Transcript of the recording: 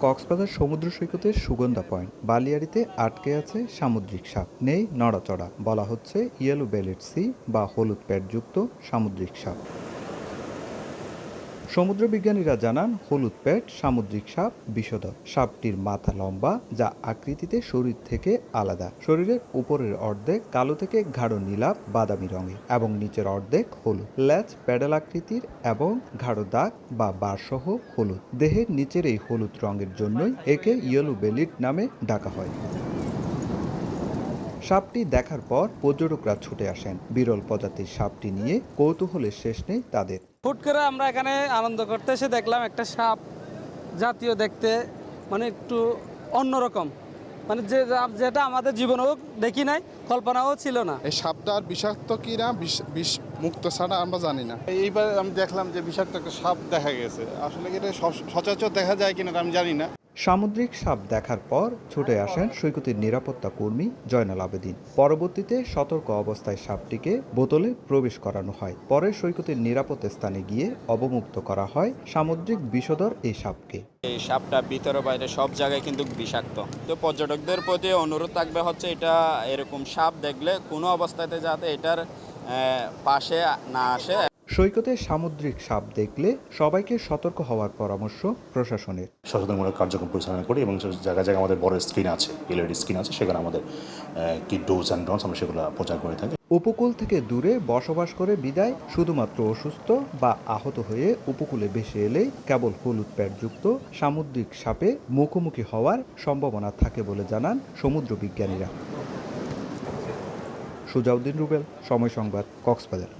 কক্সবাজার সমুদ্র সৈকতের সুগন্ধা পয়েন্ট বালিয়াড়িতে আটকে আছে সামুদ্রিক সাপ। নেই নড়াচড়া, বলা হচ্ছে ইয়েলো বেলেট সি বা হলুদ প্যাডযুক্ত সামুদ্রিক সাপ। সমুদ্র বিজ্ঞানীরা জানান, হলুদ প্যাড সামুদ্রিক সাপ বিষধর। সাপটির মাথা লম্বা, যা আকৃতিতে শরীর থেকে আলাদা। শরীরের উপরের অর্ধেক কালো থেকে গাঢ় নীলাভ বাদামি রঙের এবং নিচের অর্ধেক হলুদ। ল্যাজ প্যাডেল আকৃতির এবং গাঢ় দাগ বা বারসহ হলুদ। দেহের নিচের এই হলুদ রঙের জন্যই একে ইয়েলো বেলিড নামে ডাকা হয়। সাপটি দেখার পর পর্যটকরা ছুটে আসেন। বিরল প্রজাতির সাপটি নিয়ে কৌতূহলের শেষ নেই তাদের। হুট করে আমরা এখানে আনন্দ করতে এসে দেখলাম একটা সাপ জাতীয় দেখতে, মানে একটু অন্যরকম, মানে যেটা আমাদের জীবনেও দেখি নাই, কল্পনাও ছিল না। এই সাপটা বিষাক্ত কি না, বিষ মুক্ত ছাড়া আমরা জানি না। এইবার আমি দেখলাম যে বিষাক্ত একটা সাপ দেখা গেছে। আসলে এটা সচরাচর দেখা যায় কিনা আমি জানি না। সামুদ্রিক সাপ দেখার পর ছুটে আসেন সৈকতের নিরাপত্তা কর্মী জয়নাল আবেদিন। পরবর্তীতে সতর্ক অবস্থায় সাপটিকে বোতলে প্রবেশ করানো হয়। পরে সৈকতের নিরাপদ স্থানে গিয়ে অবমুক্ত করা হয় সামুদ্রিক বিষধর এই সাপকে। এই সাপটা ভিতরে বাইরে সব জায়গায় কিন্তু বিষাক্ত। তো পর্যটকদের প্রতি অনুরোধ থাকবে হচ্ছে এটা এরকম সাপ দেখলে কোনো অবস্থাতে যাতে এটার পাশে না আসে। সৈকতে সামুদ্রিক সাপ দেখলে সবাইকে সতর্ক হওয়ার পরামর্শ প্রশাসনের। সচেতনমূলক কার্যক্রম পরিচালনা করি এবং জায়গায় জায়গায় আমাদের বড় স্ক্রিন আছে, এলইডি স্ক্রিন আছে, সেখানে আমাদের কি ডোজ অ্যান্ড ডনস আমরা সেগুলো প্রচার করে থাকি। উপকূল থেকে দূরে বসবাস করে বিদায় শুধুমাত্র অসুস্থ বা আহত হয়ে উপকূলে ভেসে এলেই কেবল হলুদ প্যাডযুক্ত সামুদ্রিক সাপে মুখোমুখি হওয়ার সম্ভাবনা থাকে বলে জানান সমুদ্র বিজ্ঞানীরা। সুজাউদ্দিন রুবেল, সময় সংবাদ, কক্সবাজার।